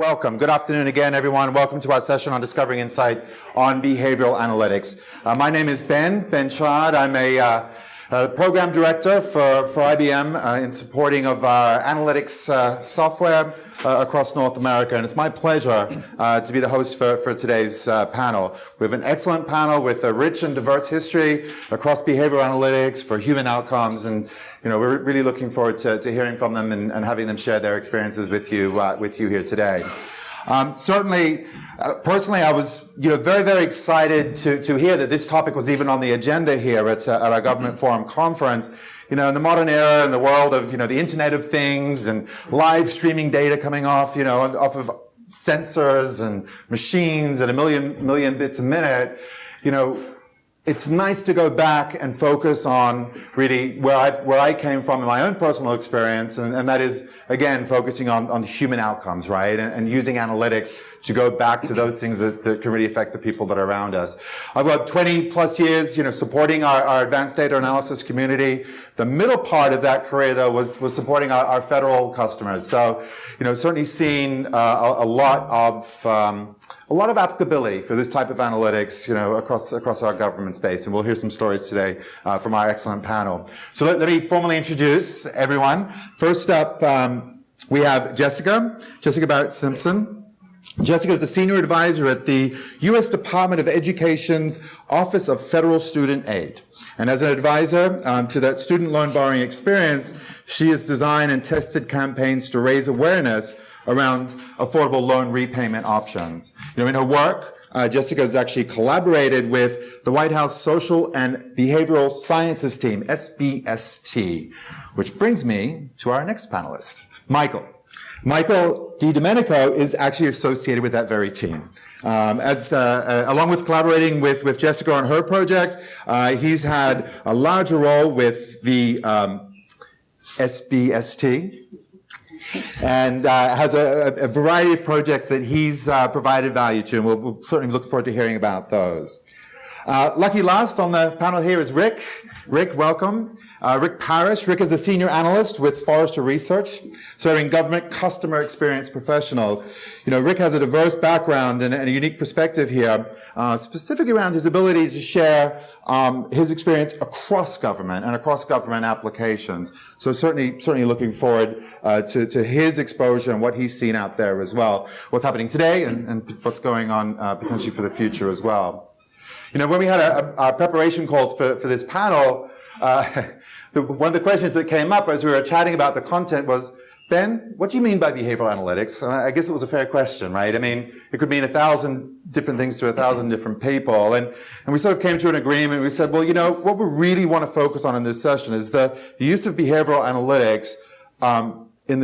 Welcome. Good afternoon again, everyone. Welcome to our session on Discovering Insight on Behavioral Analytics. My name is Ben Chad. I'm a program director for IBM in supporting of our analytics software across North America, and it's my pleasure to be the host for today's panel. We have an excellent panel with a rich and diverse history across behavioral analytics for human outcomes, and we're really looking forward to hearing from them and having them share their experiences with you here today. Certainly, personally, I was very, very excited to hear that this topic was even on the agenda here at our Government Forum Conference. In the modern era, in the world of the Internet of Things and live streaming data coming off of sensors and machines at a million bits a minute, it's nice to go back and focus on really where I came from in my own personal experience, and that is, again, focusing on human outcomes, right? And using analytics to go back to those things that can really affect the people that are around us. I've got 20 plus years, supporting our advanced data analysis community. The middle part of that career, though, was supporting our federal customers. So, certainly seen a lot of applicability for this type of analytics, across our government space. And we'll hear some stories today from our excellent panel. So let me formally introduce everyone. First up, we have Jessica Barrett-Simpson. Jessica is the Senior Advisor at the U.S. Department of Education's Office of Federal Student Aid. And as an advisor to that student loan borrowing experience, she has designed and tested campaigns to raise awareness around affordable loan repayment options. In her work, Jessica has actually collaborated with the White House Social and Behavioral Sciences team, SBST, which brings me to our next panelist, Michael. Michael DiDomenico is actually associated with that very team. Along with collaborating with Jessica on her project, he's had a larger role with the SBST, and has a variety of projects that he's provided value to, and we'll certainly look forward to hearing about those. Lucky last on the panel here is Rick. Rick, welcome. Rick Parrish. Rick is a senior analyst with Forrester Research, serving government customer experience professionals. Rick has a diverse background and a unique perspective here, specifically around his ability to share his experience across government and across government applications. So certainly looking forward to his exposure and what he's seen out there as well, what's happening today and what's going on potentially for the future as well. When we had our preparation calls for this panel, one of the questions that came up as we were chatting about the content was, Ben, what do you mean by behavioral analytics? And I guess it was a fair question, right? I mean, it could mean 1,000 different things to 1,000 different people. And we sort of came to an agreement. We said, well, what we really want to focus on in this session is the use of behavioral analytics in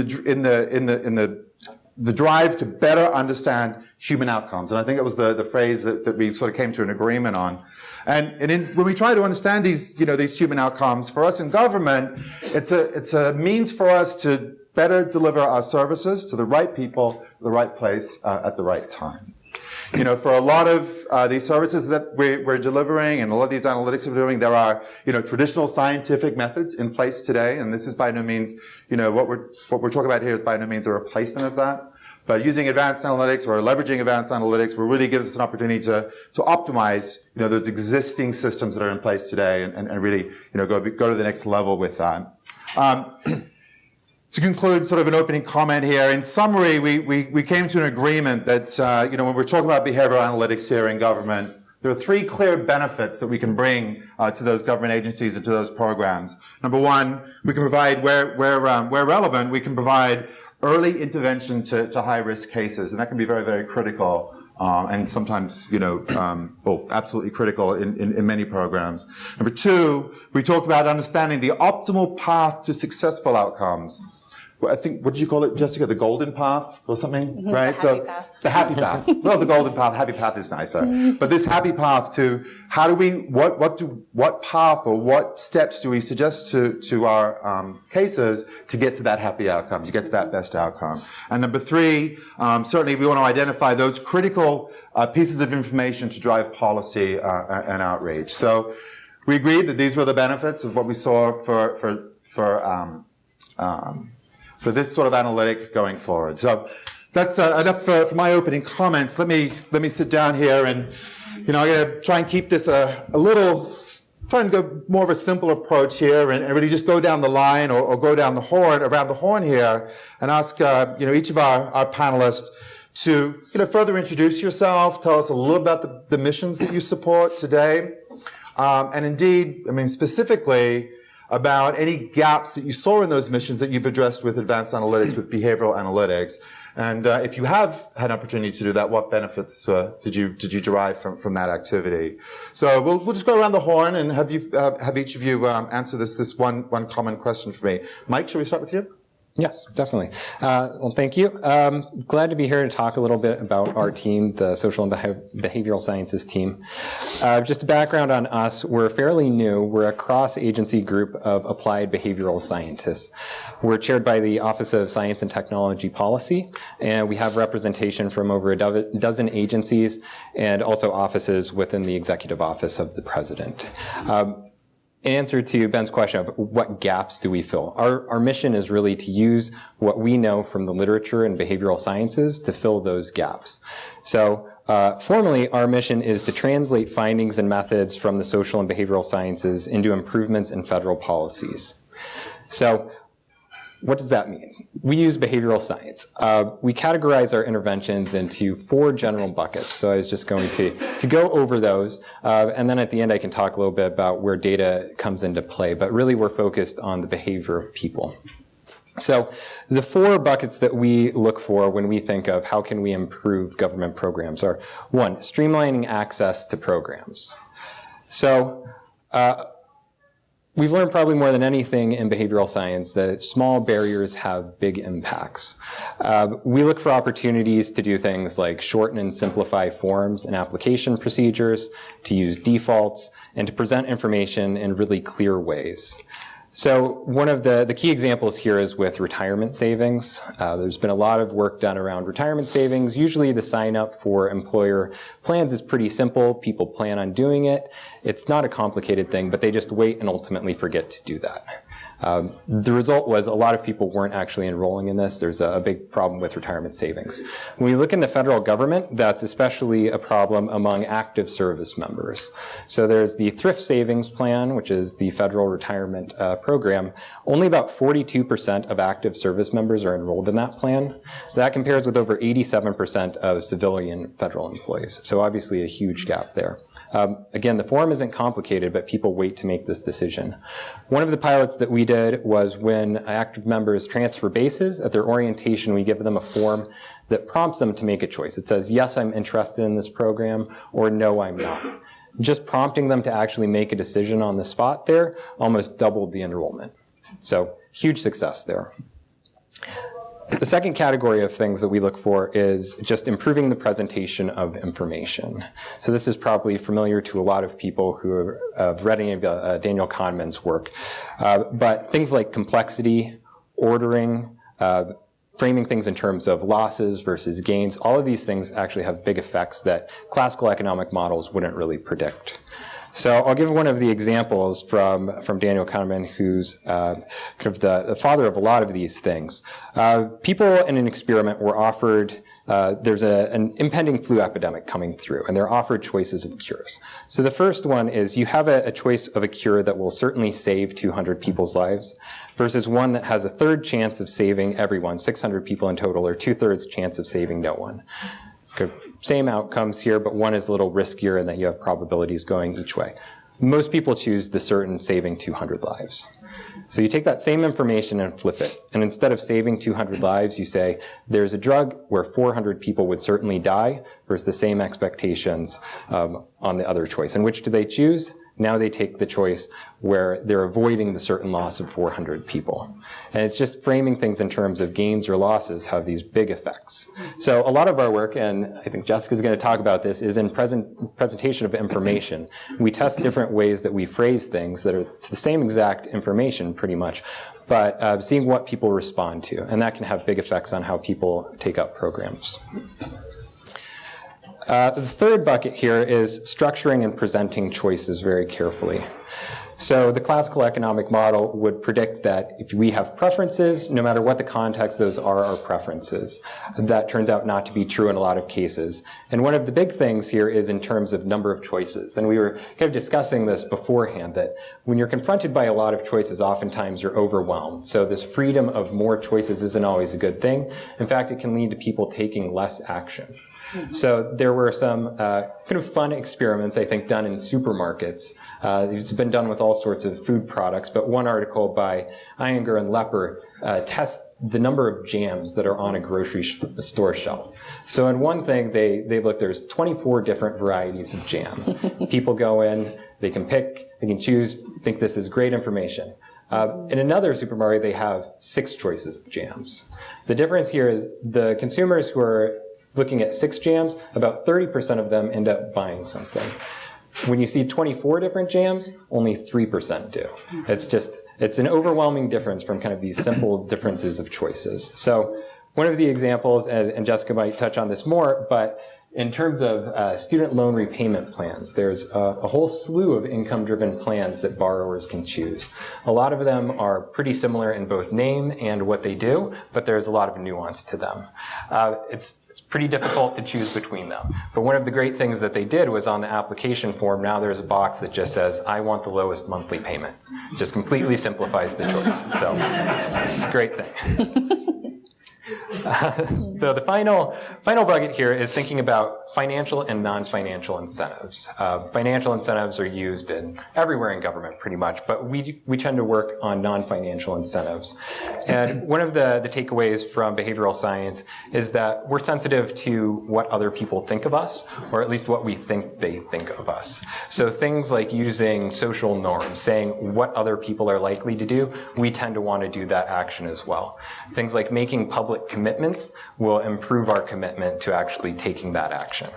the drive to better understand human outcomes. And I think that was the phrase that we sort of came to an agreement on. And when we try to understand these human outcomes, for us in government, it's a means for us to better deliver our services to the right people, the right place, at the right time. For a lot of these services that we're delivering and a lot of these analytics that we're doing, there are, traditional scientific methods in place today, and this is by no means, what we're talking about here is by no means a replacement of that. But using advanced analytics or leveraging advanced analytics will really gives us an opportunity to optimize, those existing systems that are in place today and really, go to the next level with that. To conclude sort of an opening comment here, in summary, we came to an agreement that, when we're talking about behavioral analytics here in government, there are three clear benefits that we can bring to those government agencies and to those programs. Number one, we can provide, where relevant, we can provide early intervention to high-risk cases, and that can be very, very critical, and sometimes, absolutely critical in many programs. Number two, we talked about understanding the optimal path to successful outcomes. I think, what did you call it, Jessica? The golden path or something, Mm-hmm, right? The happy path. Well, the golden path, happy path is nicer. But this happy path to how do we, what path or what steps do we suggest to our cases to get to that happy outcome, to get to that best outcome? And number three, certainly we want to identify those critical pieces of information to drive policy and outreach. So we agreed that these were the benefits of what we saw for this sort of analytic going forward. So that's enough for my opening comments. Let me sit down here, and I'm going to try and keep this a little. Try and go more of a simple approach here, and really just go down the line or go down the horn, around the horn here, and ask each of our panelists to further introduce yourself, tell us a little about the missions that you support today, and indeed, specifically about any gaps that you saw in those missions that you've addressed with advanced analytics, with behavioral analytics. And if you have had an opportunity to do that, what benefits did you derive from that activity? So we'll just go around the horn and have each of you answer this one common question for me. Mike, shall we start with you? Yes, definitely. Well, thank you. Glad to be here to talk a little bit about our team, the Social and Behavioral Sciences team. Just a background on us, we're fairly new. We're a cross-agency group of applied behavioral scientists. We're chaired by the Office of Science and Technology Policy, and we have representation from over a dozen agencies and also offices within the Executive Office of the President. Answer to Ben's question of what gaps do we fill. Our mission is really to use what we know from the literature and behavioral sciences to fill those gaps. So formally, our mission is to translate findings and methods from the social and behavioral sciences into improvements in federal policies. So what does that mean? We use behavioral science. We categorize our interventions into 4 general buckets. So I was just going to go over those. And then at the end, I can talk a little bit about where data comes into play. But really, we're focused on the behavior of people. So the 4 buckets that we look for when we think of how can we improve government programs are, 1, streamlining access to programs. So we've learned probably more than anything in behavioral science that small barriers have big impacts. We look for opportunities to do things like shorten and simplify forms and application procedures, to use defaults, and to present information in really clear ways. So one of the key examples here is with retirement savings. There's been a lot of work done around retirement savings. Usually the sign up for employer plans is pretty simple. People plan on doing it. It's not a complicated thing, but they just wait and ultimately forget to do that. The result was a lot of people weren't actually enrolling in this. There's a big problem with retirement savings. When we look in the federal government, that's especially a problem among active service members. So there's the Thrift Savings Plan, which is the federal retirement program. Only about 42% of active service members are enrolled in that plan. That compares with over 87% of civilian federal employees. So obviously a huge gap there. Again, the form isn't complicated, but people wait to make this decision. One of the pilots that we did was when active members transfer bases, at their orientation, we give them a form that prompts them to make a choice. It says, yes, I'm interested in this program, or no, I'm not. Just prompting them to actually make a decision on the spot there almost doubled the enrollment. So huge success there. The second category of things that we look for is just improving the presentation of information. So this is probably familiar to a lot of people who have read any of Daniel Kahneman's work. But things like complexity, ordering, framing things in terms of losses versus gains, all of these things actually have big effects that classical economic models wouldn't really predict. So I'll give one of the examples from Daniel Kahneman, who's kind of the father of a lot of these things. People in an experiment were offered, there's an impending flu epidemic coming through, and they're offered choices of cures. So the first one is you have a choice of a cure that will certainly save 200 people's lives versus one that has a third chance of saving everyone, 600 people in total, or 2/3 chance of saving no one. Same outcomes here, but one is a little riskier in that you have probabilities going each way. Most people choose the certain saving 200 lives. So you take that same information and flip it. And instead of saving 200 lives, you say, there's a drug where 400 people would certainly die versus the same expectations on the other choice. And which do they choose? Now they take the choice where they're avoiding the certain loss of 400 people. And it's just framing things in terms of gains or losses have these big effects. So a lot of our work, and I think Jessica's going to talk about this, is in presentation of information. We test different ways that we phrase things that are it's the same exact information pretty much, but seeing what people respond to. And that can have big effects on how people take up programs. The third bucket here is structuring and presenting choices very carefully. So the classical economic model would predict that if we have preferences, no matter what the context, those are our preferences. That turns out not to be true in a lot of cases. And one of the big things here is in terms of number of choices. And we were kind of discussing this beforehand, that when you're confronted by a lot of choices, oftentimes you're overwhelmed. So this freedom of more choices isn't always a good thing. In fact, it can lead to people taking less action. So there were some kind of fun experiments, I think, done in supermarkets. It's been done with all sorts of food products, but one article by Iyengar and Lepper tests the number of jams that are on a grocery store shelf. So in one thing, they looked, there's 24 different varieties of jam. People go in, they can pick, they can choose, think this is great information. In another supermarket, they have 6 choices of jams. The difference here is the consumers who are looking at 6 jams, about 30% of them end up buying something. When you see 24 different jams, only 3% do. It's an overwhelming difference from kind of these simple differences of choices. So one of the examples, and Jessica might touch on this more, but in terms of student loan repayment plans, there's a whole slew of income-driven plans that borrowers can choose. A lot of them are pretty similar in both name and what they do, but there's a lot of nuance to them. It's pretty difficult to choose between them. But one of the great things that they did was on the application form, now there's a box that just says, I want the lowest monthly payment. It just completely simplifies the choice. So it's a great thing. So the final bucket here is thinking about financial and non-financial incentives. Financial incentives are used everywhere in government pretty much, but we tend to work on non-financial incentives. And one of the takeaways from behavioral science is that we're sensitive to what other people think of us, or at least what we think they think of us. So things like using social norms, saying what other people are likely to do, we tend to want to do that action as well. Things like making public commitments will improve our commitment to actually taking that action.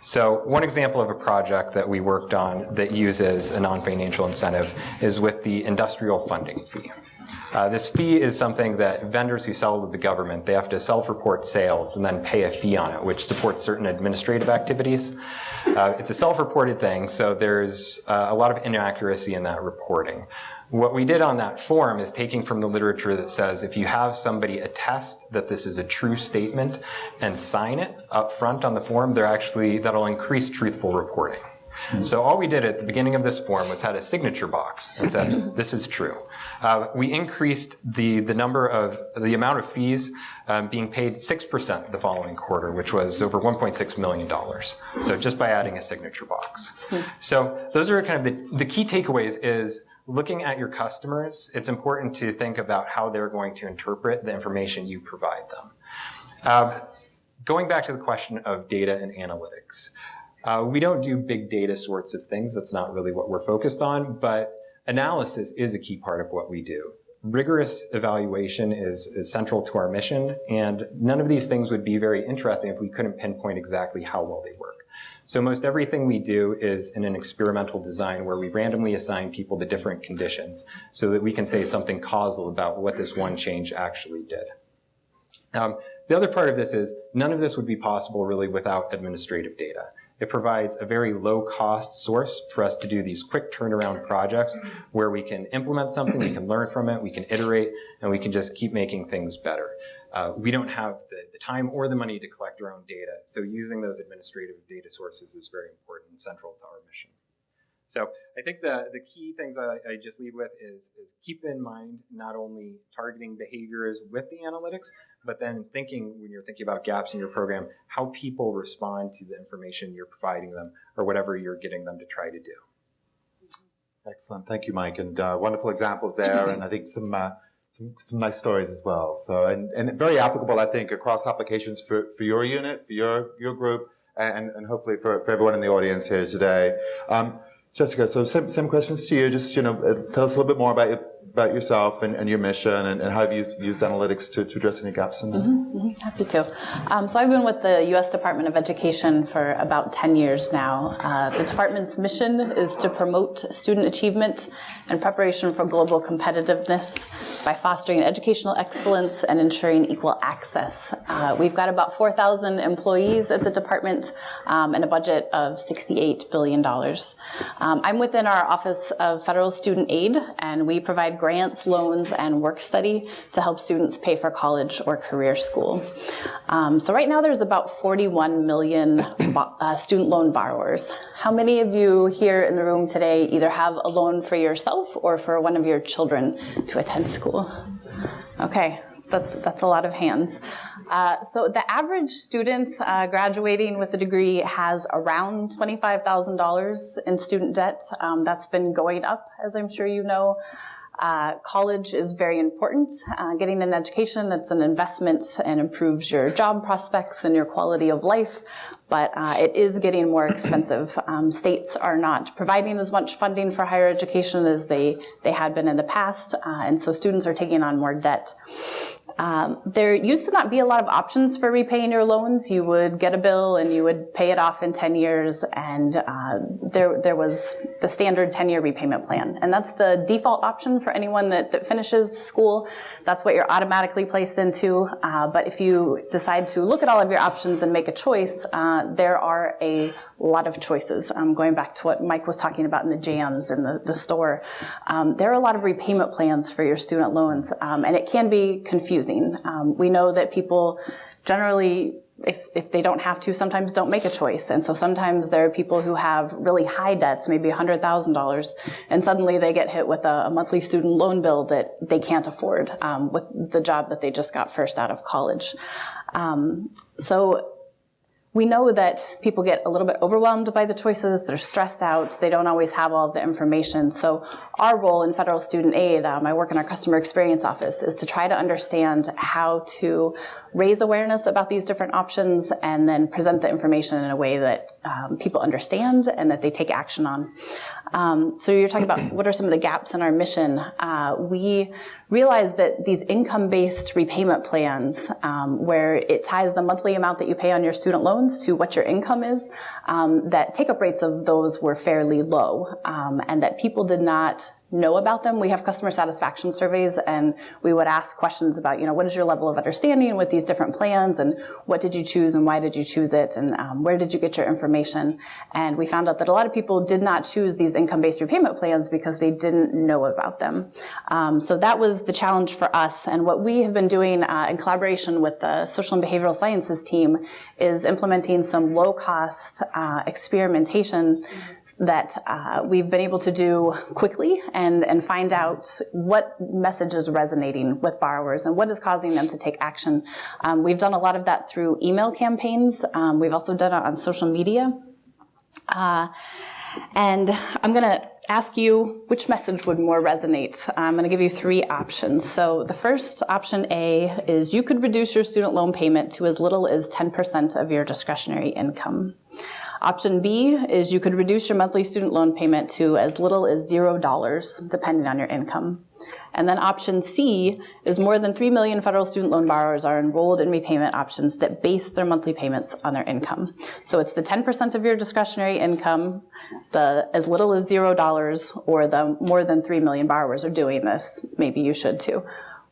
So one example of a project that we worked on that uses a non-financial incentive is with the industrial funding fee. This fee is something that vendors who sell to the government, they have to self-report sales and then pay a fee on it, which supports certain administrative activities. It's a self-reported thing, so there's a lot of inaccuracy in that reporting. What we did on that form is taking from the literature that says if you have somebody attest that this is a true statement and sign it up front on the form, that'll increase truthful reporting. So all we did at the beginning of this form was had a signature box and said, this is true. We increased the amount of fees being paid 6% the following quarter, which was over $1.6 million. So just by adding a signature box. So those are kind of the key takeaways is looking at your customers, it's important to think about how they're going to interpret the information you provide them. Going back to the question of data and analytics, we don't do big data sorts of things. That's not really what we're focused on, but analysis is a key part of what we do. Rigorous evaluation is central to our mission, and none of these things would be very interesting if we couldn't pinpoint exactly how well they work. So most everything we do is in an experimental design where we randomly assign people to different conditions so that we can say something causal about what this one change actually did. The other part of this is none of this would be possible really without administrative data. It provides a very low-cost source for us to do these quick turnaround projects where we can implement something, we can learn from it, we can iterate, and we can just keep making things better. We don't have the time or the money to collect our own data, so using those administrative data sources is very important and central to our mission. So I think the key things I just leave with is keep in mind not only targeting behaviors with the analytics, but then when you're thinking about gaps in your program, how people respond to the information you're providing them or whatever you're getting them to try to do. Excellent. Thank you, Mike. And wonderful examples there, and I think some nice stories as well. So, and very applicable, I think, across applications for your unit, for your group, and hopefully for everyone in the audience here today. Jessica, so same questions to you. Just tell us a little bit more about about yourself and your mission and how you've used analytics to address any gaps in that? Happy to. So I've been with the U.S. Department of Education for about 10 years now. The department's mission is to promote student achievement and preparation for global competitiveness by fostering educational excellence and ensuring equal access. We've got about 4,000 employees at the department and a budget of $68 billion. I'm within our Office of Federal Student Aid, and we provide grants, loans, and work study to help students pay for college or career school. So right now there's about 41 million student loan borrowers. How many of you here in the room today either have a loan for yourself or for one of your children to attend school? Okay, that's a lot of hands. So the average student graduating with a degree has around $25,000 in student debt. That's been going up, as I'm sure you know. College is very important. Getting an education, that's an investment and improves your job prospects and your quality of life, but it is getting more expensive. States are not providing as much funding for higher education as they had been in the past, and so students are taking on more debt. There used to not be a lot of options for repaying your loans. You would get a bill and you would pay it off in 10 years, and there was the standard 10-year repayment plan. And that's the default option for anyone that finishes school. That's what you're automatically placed into. But if you decide to look at all of your options and make a choice, there are a lot of choices. Going back to what Mike was talking about in the jams in the store, there are a lot of repayment plans for your student loans, and it can be confusing. We know that people generally, if they don't have to, sometimes don't make a choice. And so sometimes there are people who have really high debts, maybe $100,000, and suddenly they get hit with a monthly student loan bill that they can't afford with the job that they just got first out of college. So we know that people get a little bit overwhelmed by the choices. They're stressed out. They don't always have all of the information. So our role in federal student aid, I work in our customer experience office, is to try to understand how to raise awareness about these different options and then present the information in a way that people understand and that they take action on. So you're talking about what are some of the gaps in our mission. We realize that these income-based repayment plans, where it ties the monthly amount that you pay on your student loans to what your income is, that take-up rates of those were fairly low, and that people did not know about them. We have customer satisfaction surveys, and we would ask questions about, what is your level of understanding with these different plans, and what did you choose, and why did you choose it, and where did you get your information? And we found out that a lot of people did not choose these income-based repayment plans because they didn't know about them. So that was the challenge for us, and what we have been doing in collaboration with the social and behavioral sciences team is implementing some low-cost experimentation that we've been able to do quickly and find out what message is resonating with borrowers and what is causing them to take action. We've done a lot of that through email campaigns. We've also done it on social media. And I'm going to ask you which message would more resonate. I'm going to give you 3 options. So the first, option A, is you could reduce your student loan payment to as little as 10% of your discretionary income. Option B is you could reduce your monthly student loan payment to as little as $0, depending on your income. And then option C is more than 3 million federal student loan borrowers are enrolled in repayment options that base their monthly payments on their income. So it's the 10% of your discretionary income, the as little as $0, or the more than 3 million borrowers are doing this. Maybe you should too.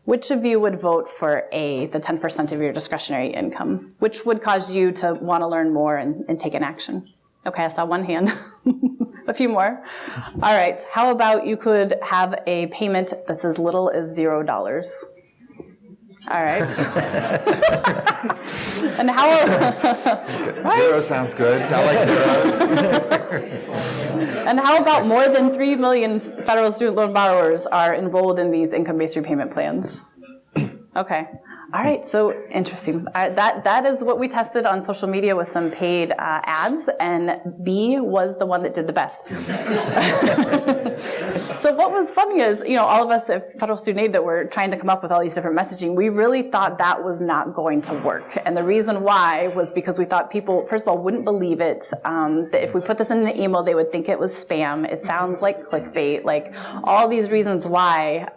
Which of you would vote for A, the 10% of your discretionary income? Which would cause you to want to learn more and take an action? Okay, I saw one hand. A few more. All right, how about you could have a payment that's as little as $0? All right. And how... Right? 0 sounds good. I like 0. And how about more than 3 million federal student loan borrowers are enrolled in these income-based repayment plans? Okay. All right, so interesting. That is what we tested on social media with some paid ads, and B was the one that did the best. So what was funny is, all of us at Federal Student Aid that were trying to come up with all these different messaging, we really thought that was not going to work. And the reason why was because we thought people, first of all, wouldn't believe it, that if we put this in an email, they would think it was spam. It sounds like clickbait, like all these reasons why.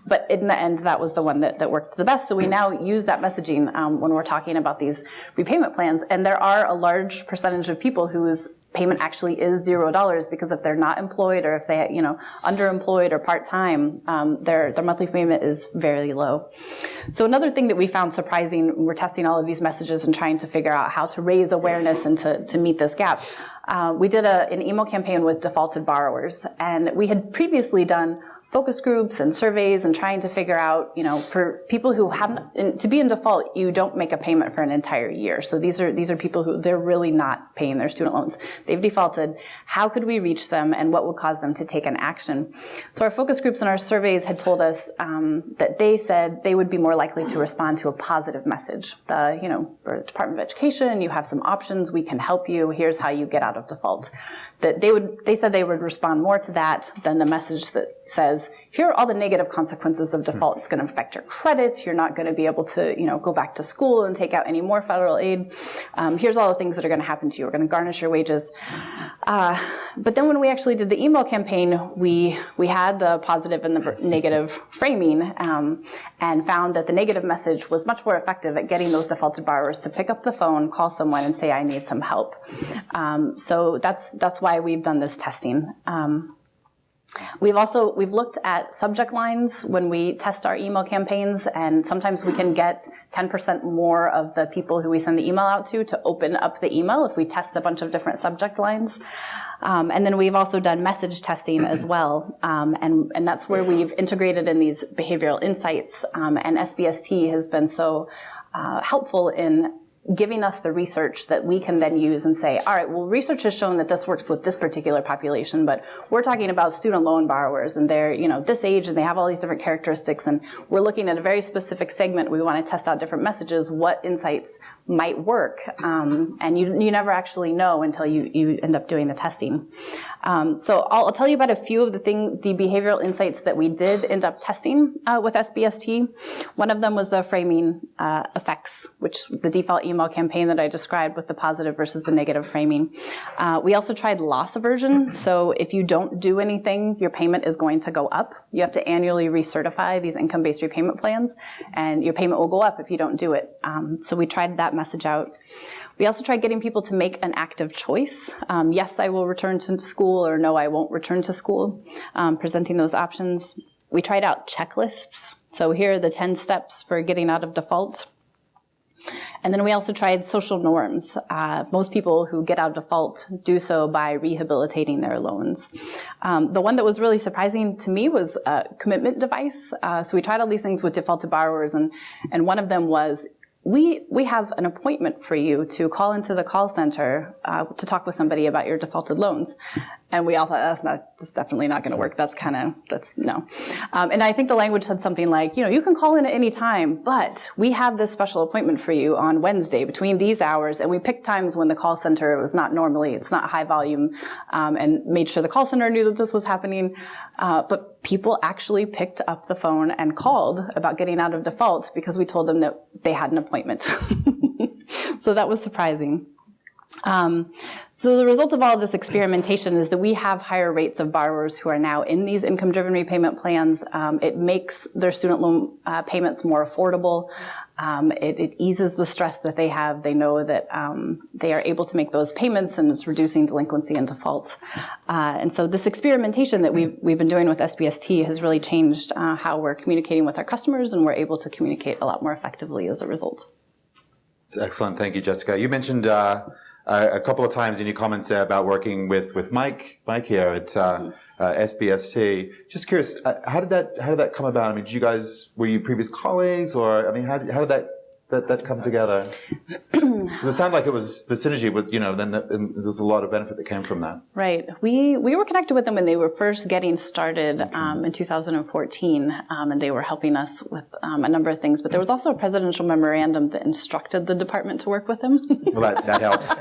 But in the end, that was the one that worked the best. So we now use that messaging when we're talking about these repayment plans. And there are a large percentage of people whose payment actually is $0 because if they're not employed or if they, underemployed or part-time, their monthly payment is very low. So another thing that we found surprising, we're testing all of these messages and trying to figure out how to raise awareness and to meet this gap. We did an email campaign with defaulted borrowers, and we had previously done focus groups and surveys and trying to figure out, for people who haven't, to be in default, you don't make a payment for an entire year. So these are people who they're really not paying their student loans. They've defaulted. How could we reach them and what would cause them to take an action? So our focus groups and our surveys had told us that they said they would be more likely to respond to a positive message. For the Department of Education, you have some options. We can help you. Here's how you get out of default. That they said they would respond more to that than the message that says, here are all the negative consequences of default. It's going to affect your credit. You're not going to be able to, go back to school and take out any more federal aid. Here's all the things that are going to happen to you. We're going to garnish your wages. But then when we actually did the email campaign, we had the positive and the negative framing, and found that the negative message was much more effective at getting those defaulted borrowers to pick up the phone, call someone, and say, I need some help. So that's why we've done this testing. We've looked at subject lines when we test our email campaigns, and sometimes we can get 10% more of the people who we send the email out to open up the email if we test a bunch of different subject lines. And then we've also done message testing as well, and that's where we've integrated in these behavioral insights, and SBST has been so helpful in giving us the research that we can then use and say, all right, well, research has shown that this works with this particular population, but we're talking about student loan borrowers, and they're, this age, and they have all these different characteristics, and we're looking at a very specific segment. We want to test out different messages, what insights might work, and you never actually know until you end up doing the testing. So I'll tell you about a few of the behavioral insights that we did end up testing with SBST. One of them was the framing effects, which the default email campaign that I described with the positive versus the negative framing. We also tried loss aversion. So if you don't do anything, your payment is going to go up. You have to annually recertify these income-based repayment plans, and your payment will go up if you don't do it. So we tried that message out. We also tried getting people to make an active choice. Yes, I will return to school, or no, I won't return to school, presenting those options. We tried out checklists. So here are the 10 steps for getting out of default. And then we also tried social norms. Most people who get out of default do so by rehabilitating their loans. The one that was really surprising to me was a commitment device. So we tried all these things with defaulted borrowers, and one of them was, we have an appointment for you to call into the call center to talk with somebody about your defaulted loans. And we all thought, that's definitely not going to work. That's no. And I think the language said something like, you can call in at any time, but we have this special appointment for you on Wednesday between these hours. And we picked times when the call center was it's not high volume, and made sure the call center knew that this was happening. But people actually picked up the phone and called about getting out of default because we told them that they had an appointment. So that was surprising. So the result of all of this experimentation is that we have higher rates of borrowers who are now in these income-driven repayment plans. It makes their student loan payments more affordable. It eases the stress that they have. They know that they are able to make those payments, and it's reducing delinquency and default. And so this experimentation that we've been doing with SBST has really changed how we're communicating with our customers, and we're able to communicate a lot more effectively as a result. It's excellent. Thank you, Jessica. You mentioned a couple of times in your comments there about working with Mike here at SBST. Just curious, how did that come about? I mean, were you previous colleagues, or how did that that come together? It sounded like it was the synergy with, then there was a lot of benefit that came from that. Right. We were connected with them when they were first getting started in 2014, and they were helping us with a number of things. But there was also a presidential memorandum that instructed the department to work with them. Well, that helps.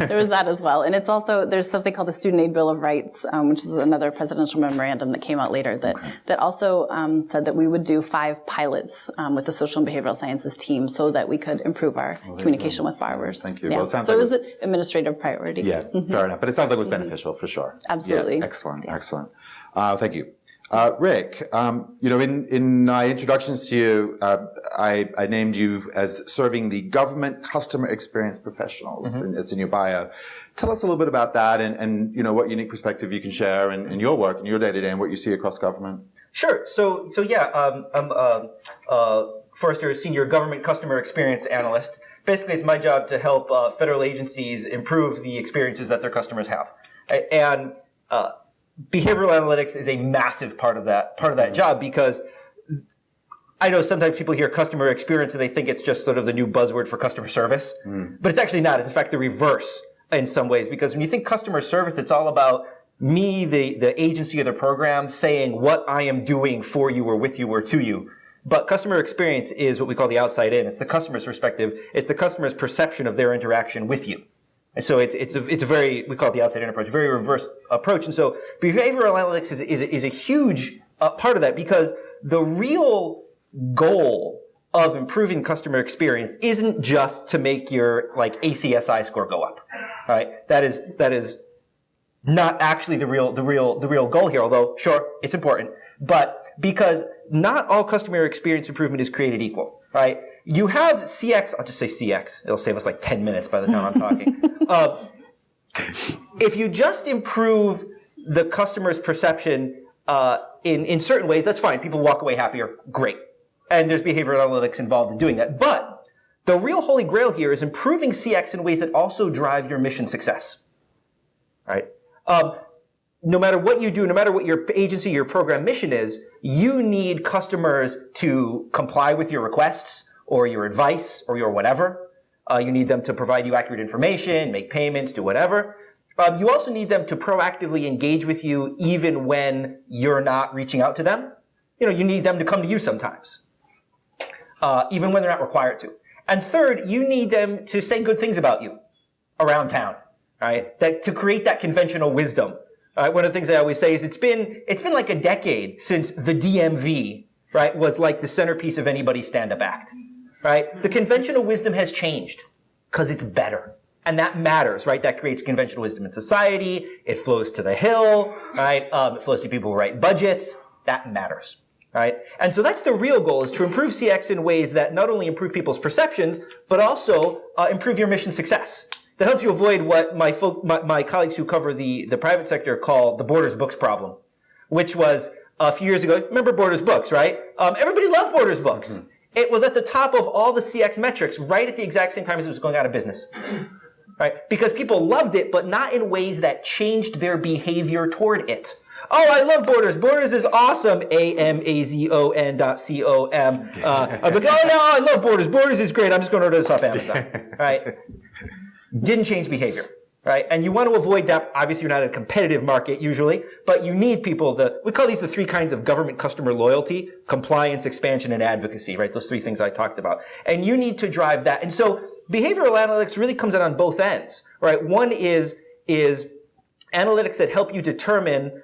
There was that as well. And it's also, there's something called the Student Aid Bill of Rights, which is another presidential memorandum that came out later that also said that we would do 5 pilots with the social and behavioral sciences team so that we could improve our communication with borrowers. Thank you. Yeah. Well, it sounds so like it was an administrative priority. Yeah, fair enough. But it sounds like it was beneficial for sure. Absolutely. Yeah, excellent. Thank you. Rick, in my introductions to you, I named you as serving the government customer experience professionals. And it's in your bio. Tell us a little bit about that and what unique perspective you can share in your work, in your day-to-day, and what you see across government. Sure. So yeah, I'm Forrester, Senior Government Customer Experience Analyst. Basically, it's my job to help federal agencies improve the experiences that their customers have. And behavioral analytics is a massive part of that job, because I know sometimes people hear customer experience and they think it's just sort of the new buzzword for customer service, but it's actually not. It's in fact the reverse in some ways, because when you think customer service, it's all about me, the agency or the program, saying what I am doing for you or with you or to you. But customer experience is what we call the outside in. It's the customer's perspective. It's the customer's perception of their interaction with you. And so it's a very, we call it the outside in approach, very reverse approach. And so behavioral analytics is a huge part of that, because the real goal of improving customer experience isn't just to make your ACSI score go up, right? That is not actually the real goal here, although sure, it's important, but because not all customer experience improvement is created equal, right? You have CX, I'll just say CX, it'll save us 10 minutes by the time I'm talking. If you just improve the customer's perception in certain ways, that's fine. People walk away happier, great. And there's behavioral analytics involved in doing that. But the real holy grail here is improving CX in ways that also drive your mission success, right? No matter what you do, no matter what your agency, your program mission is, you need customers to comply with your requests or your advice or your whatever. You need them to provide you accurate information, make payments, do whatever. You also need them to proactively engage with you even when you're not reaching out to them. You need them to come to you sometimes, even when they're not required to. And third, you need them to say good things about you around town, right? To create that conventional wisdom. One of the things I always say is it's been like a decade since the DMV, right, was like the centerpiece of anybody's stand-up act, right? The conventional wisdom has changed because it's better. And that matters, right? That creates conventional wisdom in society. It flows to the Hill, right? It flows to people who write budgets. That matters, right? And so that's the real goal, is to improve CX in ways that not only improve people's perceptions, but also improve your mission success. That helps you avoid what my colleagues who cover the private sector call the Borders Books problem, which was a few years ago. Remember Borders Books, right? Everybody loved Borders Books. Mm-hmm. It was at the top of all the CX metrics right at the exact same time as it was going out of business, right? Because people loved it, but not in ways that changed their behavior toward it. Oh, I love Borders. Borders is awesome. AMAZON.com. I'm like, oh, no, I love Borders. Borders is great. I'm just going to order this off Amazon, right? Didn't change behavior, right? And you want to avoid that. Obviously, you're not in a competitive market usually, but you need people we call these the 3 kinds of government customer loyalty: compliance, expansion, and advocacy, right? Those 3 things I talked about. And you need to drive that. And so behavioral analytics really comes out on both ends, right? One is analytics that help you determine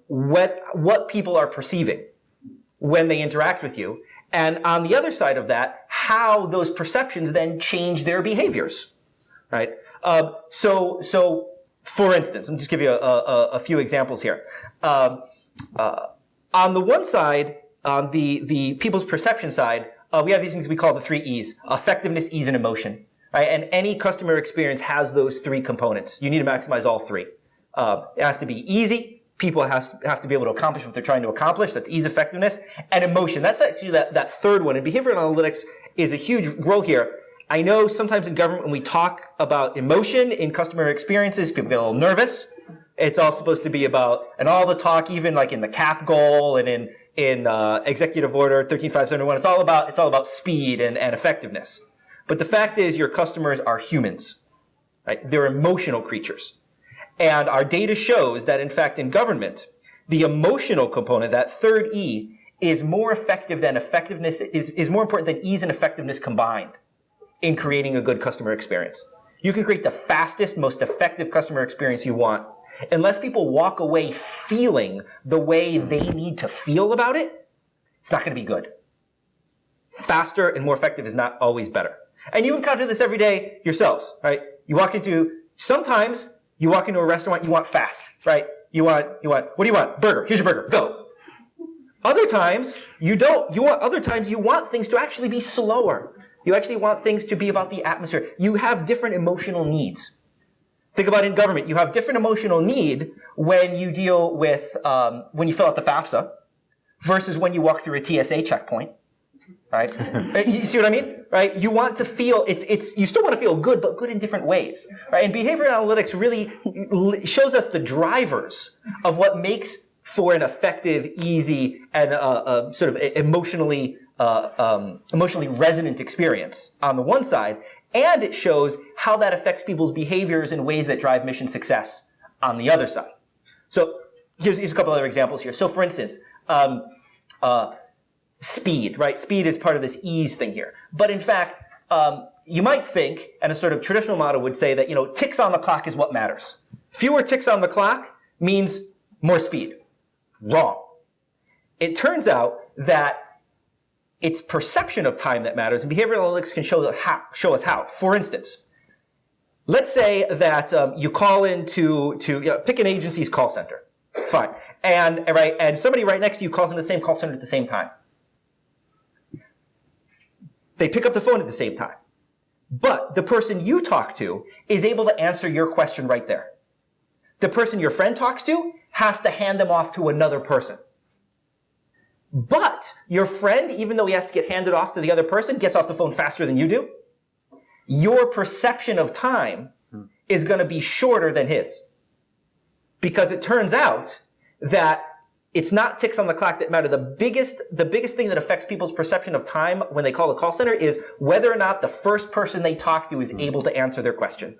what people are perceiving when they interact with you. And on the other side of that, how those perceptions then change their behaviors. Right. So for instance, let me just give you a few examples here. On the one side, on the people's perception side, we have these things we call the 3 E's: effectiveness, ease, and emotion. Right. And any customer experience has those 3 components. You need to maximize all 3. It has to be easy. People have to be able to accomplish what they're trying to accomplish. That's ease, effectiveness, and emotion. That's actually that third one. And behavioral analytics is a huge role here. I know sometimes in government, when we talk about emotion in customer experiences, people get a little nervous. It's all supposed to be about, and all the talk, even like in the CAP goal and in in Executive Order 13571. It's all about speed and effectiveness. But the fact is, your customers are humans, right? They're emotional creatures. And our data shows that, in fact, in government, the emotional component, that third E, is more effective than effectiveness, is more important than ease and effectiveness combined in creating a good customer experience. You can create the fastest, most effective customer experience you want. Unless people walk away feeling the way they need to feel about it, it's not going to be good. Faster and more effective is not always better. And you encounter this every day yourselves, right? Sometimes you walk into a restaurant, you want fast, right? What do you want? Burger. Here's your burger. Go. Other times, you don't. Other times you want things to actually be slower. You actually want things to be about the atmosphere. You have different emotional needs. Think about in government. You have different emotional need when you deal with, when you fill out the FAFSA versus when you walk through a TSA checkpoint. Right? You see what I mean? Right? You want to feel, you still want to feel good, but good in different ways. Right? And behavioral analytics really shows us the drivers of what makes for an effective, easy, and sort of emotionally resonant experience on the one side, and it shows how that affects people's behaviors in ways that drive mission success on the other side. So here's a couple other examples here. So for instance, speed, right? Speed is part of this ease thing here. But in fact, you might think, and a sort of traditional model would say that, ticks on the clock is what matters. Fewer ticks on the clock means more speed. Wrong. It turns out that it's perception of time that matters, and behavioral analytics can show us how. For instance, let's say that you call in to pick an agency's call center. Fine. And somebody right next to you calls in the same call center at the same time. They pick up the phone at the same time. But the person you talk to is able to answer your question right there. The person your friend talks to has to hand them off to another person. But your friend, even though he has to get handed off to the other person, gets off the phone faster than you do. Your perception of time is going to be shorter than his. Because it turns out that it's not ticks on the clock that matter. The biggest thing that affects people's perception of time when they call the call center is whether or not the first person they talk to is able to answer their question.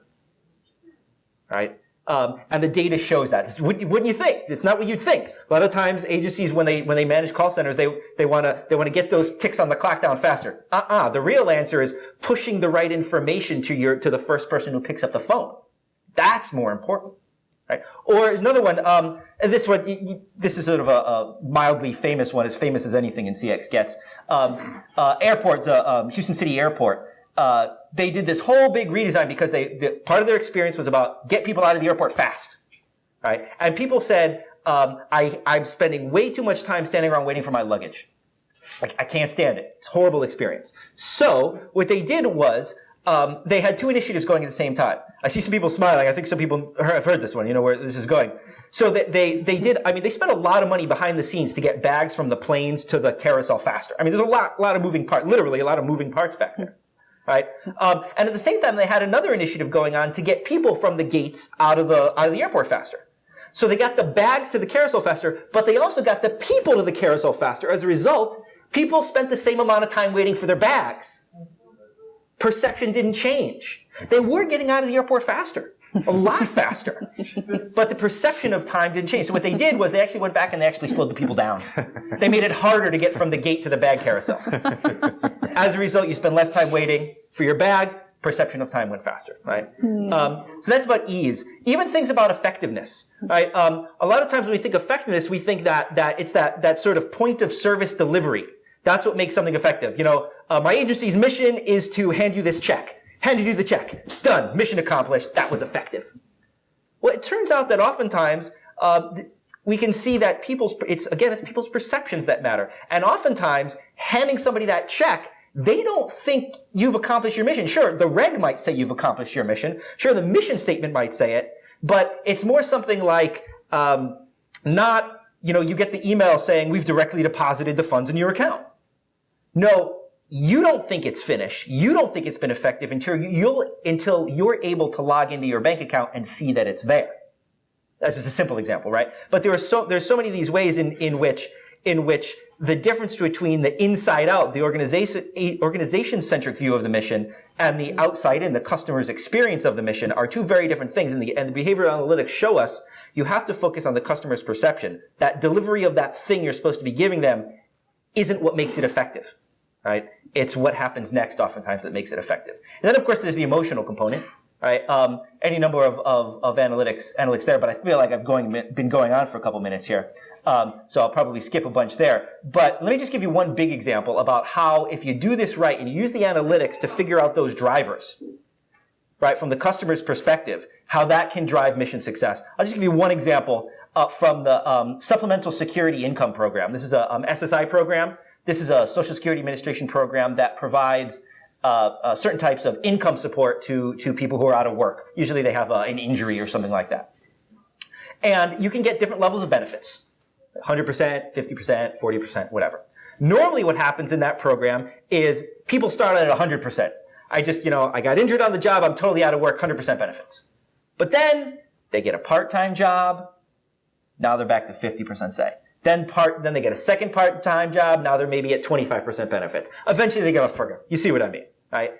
Right? And the data shows that. Wouldn't you think? It's not what you'd think. A lot of times, agencies when they manage call centers, they want to get those ticks on the clock down faster. The real answer is pushing the right information to the first person who picks up the phone. That's more important. Right? Or there's another one. This is sort of a mildly famous one, as famous as anything in CX gets. Airports, Houston City Airport. They did this whole big redesign because part of their experience was about get people out of the airport fast, right? And people said, I'm spending way too much time standing around waiting for my luggage. I can't stand it. It's a horrible experience. So what they did was they had two initiatives going at the same time. I see some people smiling. I think some people have heard this one, where this is going. So they spent a lot of money behind the scenes to get bags from the planes to the carousel faster. I mean, there's a lot of moving parts, literally a lot of moving parts back there. Right? And at the same time, they had another initiative going on to get people from the gates out of the airport faster. So they got the bags to the carousel faster, but they also got the people to the carousel faster. As a result, people spent the same amount of time waiting for their bags. Perception didn't change. They were getting out of the airport faster, a lot faster. But the perception of time didn't change. So what they did was they actually went back and they actually slowed the people down. They made it harder to get from the gate to the bag carousel. As a result, you spend less time waiting for your bag. Perception of time went faster, right? So that's about ease. Even things about effectiveness, right? A lot of times when we think effectiveness, we think that it's that sort of point of service delivery. That's what makes something effective. My agency's mission is to hand you this check. Handed you the check. Done. Mission accomplished. That was effective. Well, it turns out that oftentimes we can see that it's people's perceptions that matter. And oftentimes, handing somebody that check, they don't think you've accomplished your mission. Sure, the reg might say you've accomplished your mission. Sure, the mission statement might say it. But it's more something like you get the email saying we've directly deposited the funds in your account. No. You don't think it's finished. You don't think it's been effective until you're able to log into your bank account and see that it's there. That's just a simple example, right? But there's so many of these ways in which in which the difference between the inside out, the organization-centric view of the mission, and the outside in, the customer's experience of the mission, are two very different things. And the behavioral analytics show us you have to focus on the customer's perception. That delivery of that thing you're supposed to be giving them isn't what makes it effective, right? It's what happens next oftentimes that makes it effective. And then, of course, there's the emotional component, right? Any number of analytics there, but I feel like I've been going on for a couple minutes here. So I'll probably skip a bunch there. But let me just give you one big example about how, if you do this right and you use the analytics to figure out those drivers, right, from the customer's perspective, how that can drive mission success. I'll just give you one example from the Supplemental Security Income Program. This is a SSI program. This is a Social Security Administration program that provides certain types of income support to people who are out of work. Usually they have an injury or something like that. And you can get different levels of benefits. 100%, 50%, 40%, whatever. Normally what happens in that program is people start at 100%. I got injured on the job, I'm totally out of work, 100% benefits. But then they get a part-time job, now they're back to 50% say. Then they get a second part-time job, now they're maybe at 25% benefits. Eventually they get off the program. You see what I mean, right?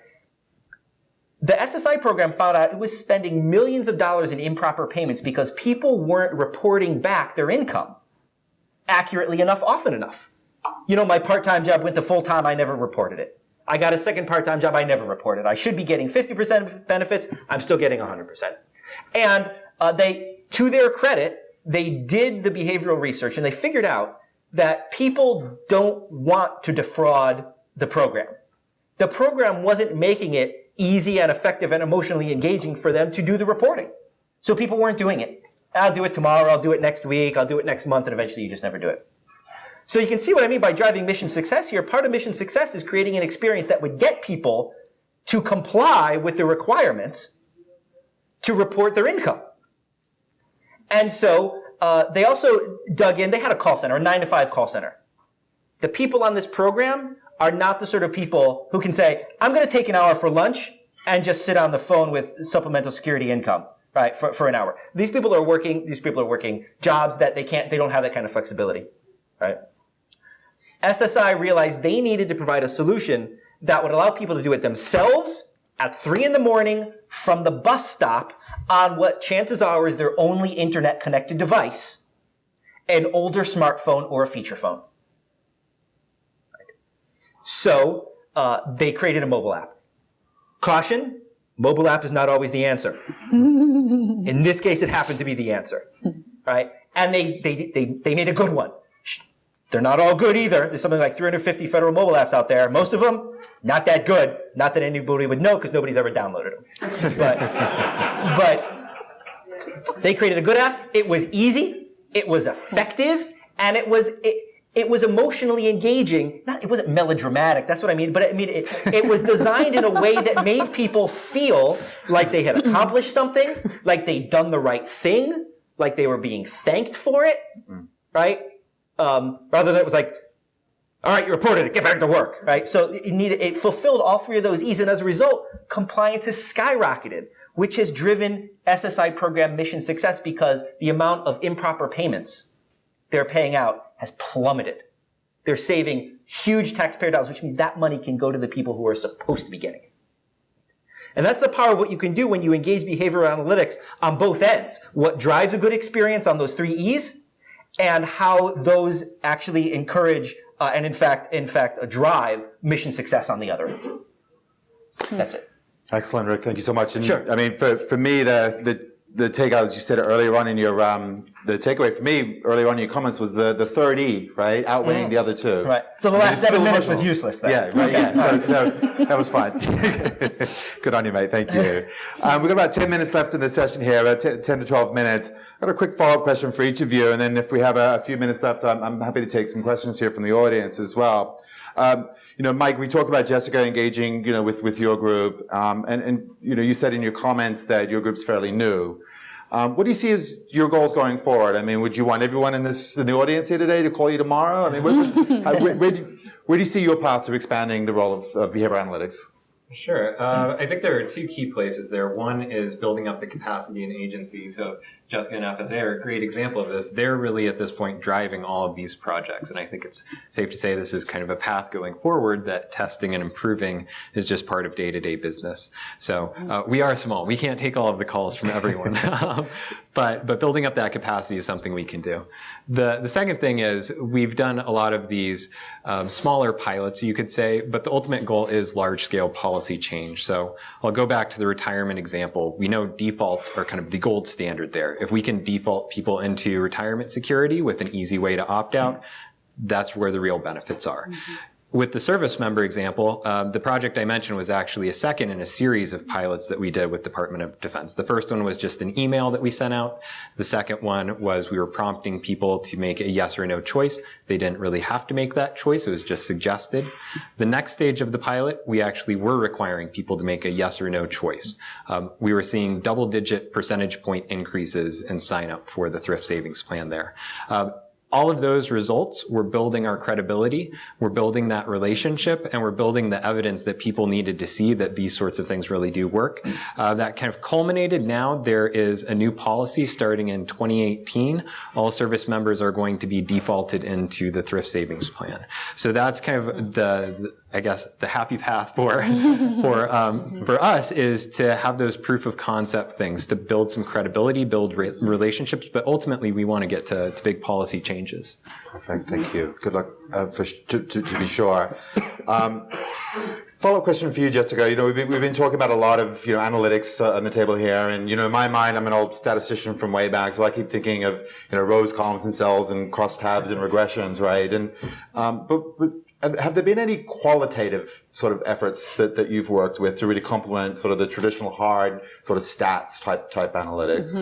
The SSI program found out it was spending millions of dollars in improper payments because people weren't reporting back their income accurately enough, often enough. My part-time job went to full-time, I never reported it. I got a second part-time job, I never reported. I should be getting 50% benefits, I'm still getting 100%. And to their credit, they did the behavioral research and they figured out that people don't want to defraud the program. The program wasn't making it easy and effective and emotionally engaging for them to do the reporting. So people weren't doing it. I'll do it tomorrow, I'll do it next week, I'll do it next month, and eventually you just never do it. So you can see what I mean by driving mission success here. Part of mission success is creating an experience that would get people to comply with the requirements to report their income. And so they also dug in, they had a call center, a 9-to-5 call center. The people on this program are not the sort of people who can say, I'm going to take an hour for lunch and just sit on the phone with supplemental security income, right, for an hour. These people are working jobs that they don't have that kind of flexibility, right? SSI realized they needed to provide a solution that would allow people to do it themselves at 3 a.m. from the bus stop on what chances are is their only internet-connected device, an older smartphone or a feature phone. So they created a mobile app. Caution, mobile app is not always the answer. In this case, it happened to be the answer, right? And they made a good one. They're not all good either. There's something like 350 federal mobile apps out there. Most of them, not that good. Not that anybody would know because nobody's ever downloaded them. But they created a good app. It was easy. It was effective. And it was emotionally engaging. It wasn't melodramatic. That's what I mean. But it was designed in a way that made people feel like they had accomplished something, like they'd done the right thing, like they were being thanked for it, right? Rather than it was like, all right, you reported it, get back to work, right? So it fulfilled all three of those E's, and as a result, compliance has skyrocketed, which has driven SSI program mission success because the amount of improper payments they're paying out has plummeted. They're saving huge taxpayer dollars, which means that money can go to the people who are supposed to be getting it. And that's the power of what you can do when you engage behavioral analytics on both ends. What drives a good experience on those 3 E's, and how those actually encourage and in fact drive mission success on the other end. That's it. Excellent, Rick. Thank you so much. And sure. I mean, for me, the takeout, as you said earlier on in your the takeaway for me earlier on in your comments was the third E, right? Outweighing the other two. Right. So the last 7 minutes was useless then. Yeah, right. Yeah. So that was fine. Good on you, mate. Thank you. We've got about 10 minutes left in the session here, about 10 to 12 minutes. I've got a quick follow-up question for each of you, and then if we have a few minutes left, I'm happy to take some questions here from the audience as well. Mike, we talked about Jessica engaging, with your group, and you said in your comments that your group's fairly new. What do you see as your goals going forward? I mean, would you want everyone in the audience here today to call you tomorrow? I mean, where do you see your path to expanding the role of behavioral analytics? Sure. I think there are 2 key places there. One is building up the capacity in agencies of Jessica and FSA are a great example of this. They're really at this point driving all of these projects. And I think it's safe to say this is kind of a path going forward, that testing and improving is just part of day-to-day business. So we are small. We can't take all of the calls from everyone. But building up that capacity is something we can do. The second thing is we've done a lot of these smaller pilots, you could say, but the ultimate goal is large-scale policy change. So I'll go back to the retirement example. We know defaults are kind of the gold standard there. If we can default people into retirement security with an easy way to opt out, that's where the real benefits are. Mm-hmm. With the service member example, the project I mentioned was actually a second in a series of pilots that we did with Department of Defense. The first one was just an email that we sent out. The second one was we were prompting people to make a yes or no choice. They didn't really have to make that choice. It was just suggested. The next stage of the pilot, we actually were requiring people to make a yes or no choice. We were seeing double-digit percentage point increases in sign-up for the thrift savings plan there. All of those results, we're building our credibility, we're building that relationship, and we're building the evidence that people needed to see that these sorts of things really do work. That kind of culminated now. There is a new policy starting in 2018. All service members are going to be defaulted into the thrift savings plan. So that's kind of I guess the happy path for us is to have those proof of concept things, to build some credibility, build relationships, but ultimately we want to get to big policy changes. Perfect, thank you. Good luck to be sure. Follow-up question for you, Jessica. We've been talking about a lot of analytics on the table here, and in my mind, I'm an old statistician from way back, so I keep thinking of rows, columns, and cells, and cross tabs and regressions, right? And but have there been any qualitative sort of efforts that you've worked with to really complement sort of the traditional hard sort of stats type analytics,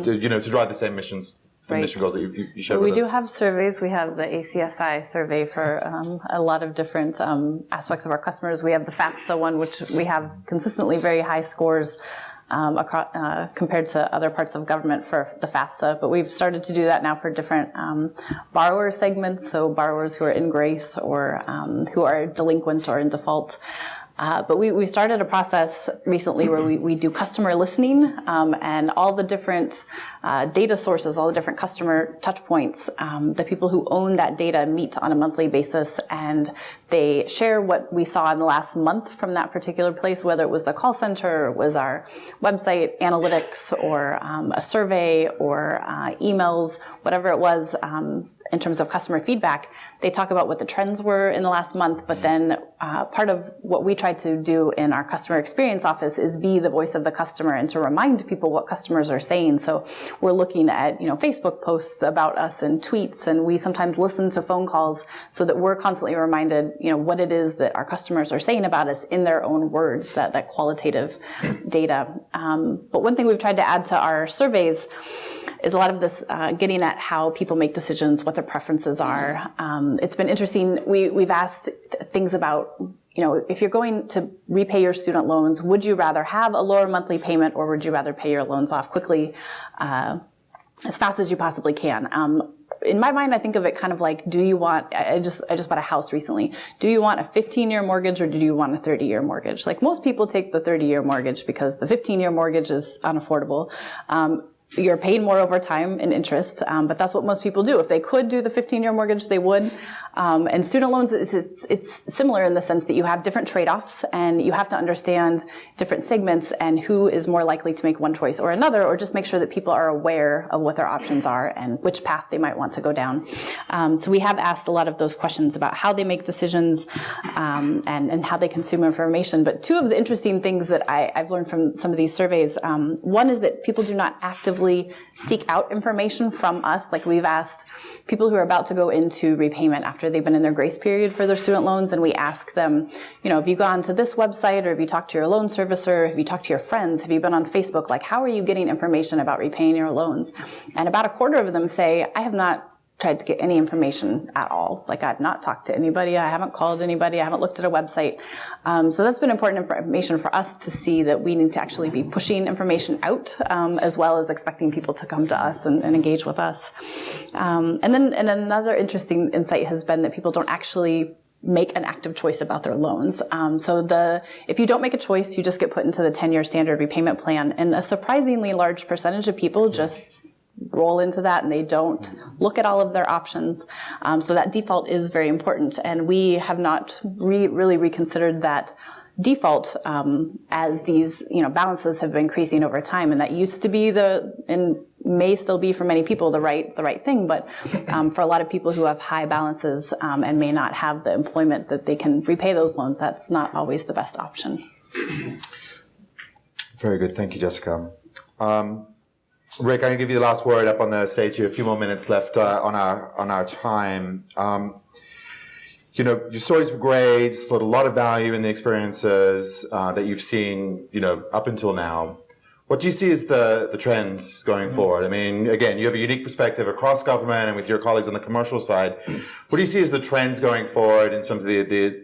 to drive the same missions? The mission goals that you shared with us? We do have surveys. We have the ACSI survey for a lot of different aspects of our customers. We have the FAFSA one, which we have consistently very high scores compared to other parts of government for the FAFSA. But we've started to do that now for different borrower segments, so borrowers who are in grace or who are delinquent or in default. But we started a process recently where we do customer listening, and all the different data sources, all the different customer touch points, the people who own that data meet on a monthly basis, and they share what we saw in the last month from that particular place, whether it was the call center, or it was our website analytics, or a survey, or emails, whatever it was. In terms of customer feedback, they talk about what the trends were in the last month, but then part of what we try to do in our customer experience office is be the voice of the customer and to remind people what customers are saying. So we're looking at Facebook posts about us and tweets, and we sometimes listen to phone calls so that we're constantly reminded what it is that our customers are saying about us in their own words, that qualitative data. But one thing we've tried to add to our surveys is a lot of this getting at how people make decisions, what their preferences are. It's been interesting. We've asked things about, if you're going to repay your student loans, would you rather have a lower monthly payment, or would you rather pay your loans off quickly, as fast as you possibly can? In my mind, I think of it kind of like, I just bought a house recently. Do you want a 15-year mortgage, or do you want a 30-year mortgage? Like, most people take the 30-year mortgage because the 15-year mortgage is unaffordable. You're paying more over time in interest, but that's what most people do. If they could do the 15-year mortgage, they would. And student loans, it's similar in the sense that you have different trade-offs, and you have to understand different segments and who is more likely to make one choice or another, or just make sure that people are aware of what their options are and which path they might want to go down. So we have asked a lot of those questions about how they make decisions and how they consume information. But two of the interesting things that I've learned from some of these surveys, one is that people do not actively seek out information from us. Like, we've asked people who are about to go into repayment after they've been in their grace period for their student loans, and we ask them, have you gone to this website, or have you talked to your loan servicer, have you talked to your friends, have you been on Facebook? Like, how are you getting information about repaying your loans? And about a quarter of them say, I have not tried to get any information at all. Like, I've not talked to anybody, I haven't called anybody, I haven't looked at a website. So that's been important information for us to see that we need to actually be pushing information out, as well as expecting people to come to us and engage with us. And another interesting insight has been that people don't actually make an active choice about their loans. If you don't make a choice, you just get put into the 10-year standard repayment plan, and a surprisingly large percentage of people just roll into that and they don't look at all of their options. So that default is very important. And we have not really reconsidered that default as these balances have been increasing over time. And that used to be and may still be for many people the right thing. But for a lot of people who have high balances and may not have the employment that they can repay those loans, that's not always the best option. Very good. Thank you, Jessica. Rick, I'm going to give you the last word up on the stage here. A few more minutes left on our time. Your stories were great. A lot of value in the experiences that you've seen, up until now. What do you see as the trend going forward? I mean, again, you have a unique perspective across government and with your colleagues on the commercial side. What do you see as the trends going forward in terms of the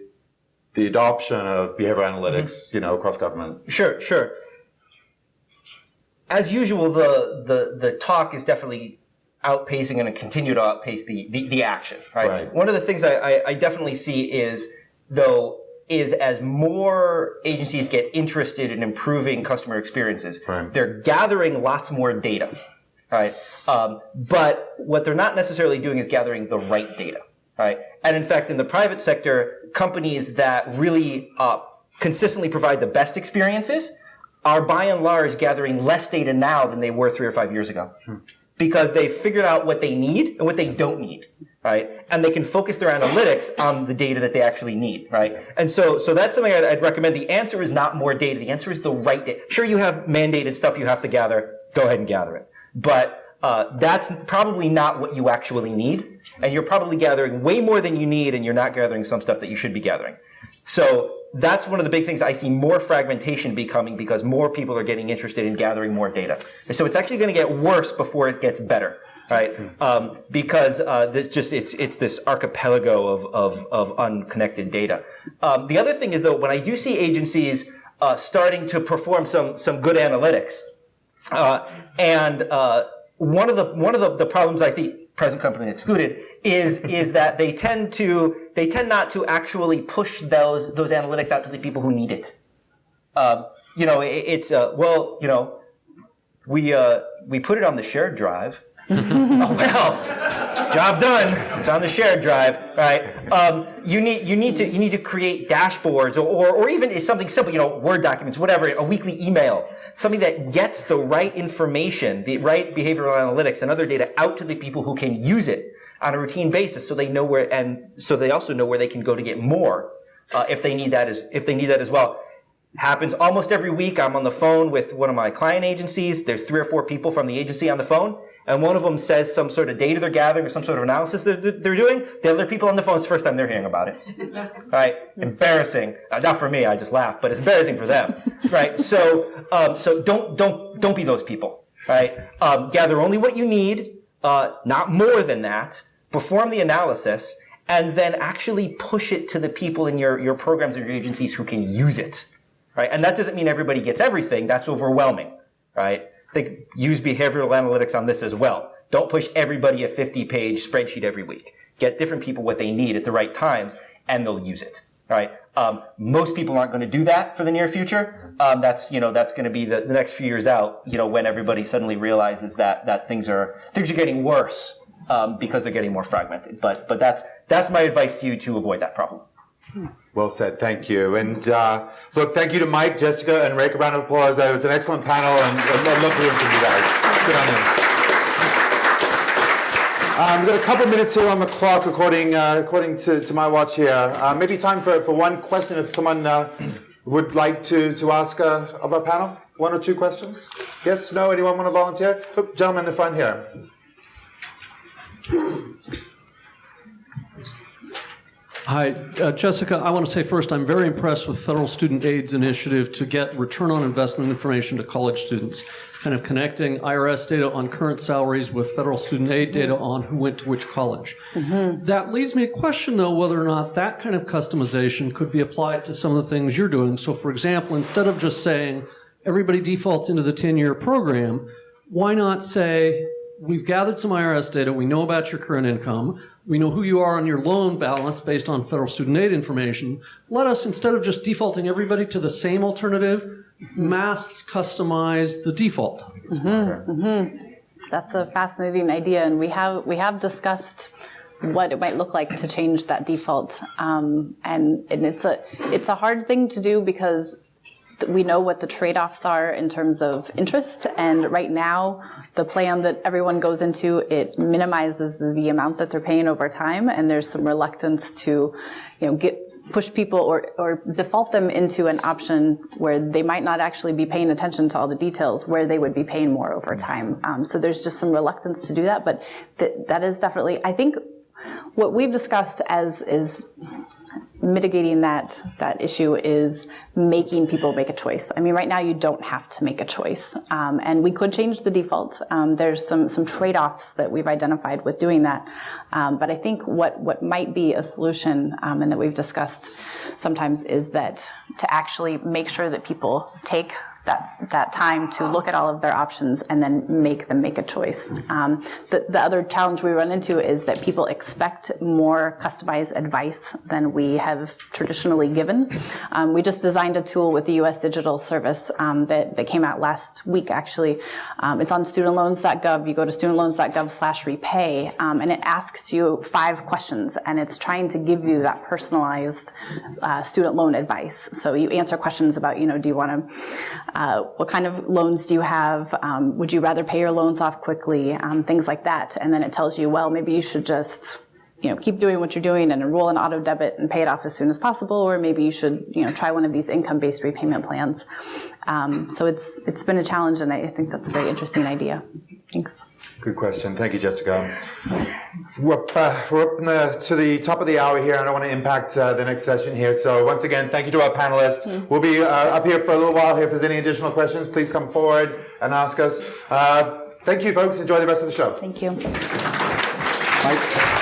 adoption of behavioral analytics, across government? Sure. As usual, the talk is definitely outpacing and continue to outpace the action, right? One of the things I definitely see is as more agencies get interested in improving customer experiences, they're gathering lots more data, right? But what they're not necessarily doing is gathering the right data, right? And in fact, in the private sector, companies that really consistently provide the best experiences are by and large gathering less data now than they were 3 or 5 years ago. Because they've figured out what they need and what they don't need, right? And they can focus their analytics on the data that they actually need, right? And so that's something I'd recommend. The answer is not more data. The answer is the right data. Sure, you have mandated stuff you have to gather. Go ahead and gather it. But that's probably not what you actually need. And you're probably gathering way more than you need, and you're not gathering some stuff that you should be gathering. So that's one of the big things I see more fragmentation becoming because more people are getting interested in gathering more data. So it's actually going to get worse before it gets better, right? Because it's this archipelago of unconnected data. The other thing is though, when I do see agencies starting to perform some good analytics, one of the problems I see, present company excluded, is that they tend not to actually push those analytics out to the people who need it. We put it on the shared drive. Oh well, job done. It's on the shared drive, right? You need to create dashboards or even something simple, Word documents, whatever, a weekly email, something that gets the right information, the right behavioral analytics and other data out to the people who can use it on a routine basis, so they know where, and so they also know where they can go to get more if they need that as well. Happens almost every week. I'm on the phone with one of my client agencies. There's 3 or 4 people from the agency on the phone, and one of them says some sort of data they're gathering or some sort of analysis they're doing. The other people on the phone, it's the first time they're hearing about it. Right? Embarrassing. Not for me, I just laugh, but it's embarrassing for them. Right? So don't be those people. Right? Gather only what you need, not more than that. Perform the analysis, and then actually push it to the people in your programs or your agencies who can use it. Right? And that doesn't mean everybody gets everything. That's overwhelming. Right? Use behavioral analytics on this as well. Don't push everybody a 50-page spreadsheet every week. Get different people what they need at the right times, and they'll use it. Right? Most people aren't going to do that for the near future. That's going to be the next few years out. When everybody suddenly realizes that things are getting worse because they're getting more fragmented. But that's my advice to you to avoid that problem. Well said. Thank you. And look, thank you to Mike, Jessica, and Rick. A round of applause. It was an excellent panel, and I'd love to hear from you guys. Good on you. We've got a couple of minutes here on the clock, according to my watch here. Maybe time for one question if someone would like to ask of our panel. 1 or 2 questions? Yes? No? Anyone want to volunteer? Oh, gentleman in the front here. Hi, Jessica, I want to say first I'm very impressed with Federal Student Aid's initiative to get return on investment information to college students, kind of connecting IRS data on current salaries with Federal Student Aid data on who went to which college. Mm-hmm. That leads me to question, though, whether or not that kind of customization could be applied to some of the things you're doing. So, for example, instead of just saying everybody defaults into the 10-year program, why not say, we've gathered some IRS data, we know about your current income, we know who you are on your loan balance based on Federal Student Aid information. Let us, instead of just defaulting everybody to the same alternative, mass customize the default. Mm-hmm. Mm-hmm. That's a fascinating idea, and we have discussed what it might look like to change that default, and it's a hard thing to do because we know what the trade-offs are in terms of interest, and right now the plan that everyone goes into, it minimizes the amount that they're paying over time, and there's some reluctance to, push people or default them into an option where they might not actually be paying attention to all the details, where they would be paying more over time. So there's just some reluctance to do that, but that is definitely, I think, what we've discussed is mitigating that issue is making people make a choice. I mean, right now you don't have to make a choice, and we could change the default. There's some trade-offs that we've identified with doing that, but I think what might be a solution, and that we've discussed sometimes, is that to actually make sure that people take that time to look at all of their options and then make them make a choice. The other challenge we run into is that people expect more customized advice than we have traditionally given. We just designed a tool with the U.S. Digital Service that came out last week, actually. It's on studentloans.gov. You go to studentloans.gov/repay, and it asks you 5 questions, and it's trying to give you that personalized student loan advice. So you answer questions about, do you want to what kind of loans do you have? Would you rather pay your loans off quickly? Things like that. And then it tells you, well, maybe you should just, keep doing what you're doing and enroll in auto debit and pay it off as soon as possible. Or maybe you should, try one of these income-based repayment plans. So it's been a challenge, and I think that's a very interesting idea. Thanks. Good question. Thank you, Jessica. We're up to the top of the hour here. I don't want to impact the next session here. So once again, thank you to our panelists. We'll be up here for a little while here. If there's any additional questions, please come forward and ask us. Thank you, folks. Enjoy the rest of the show. Thank you. Bye.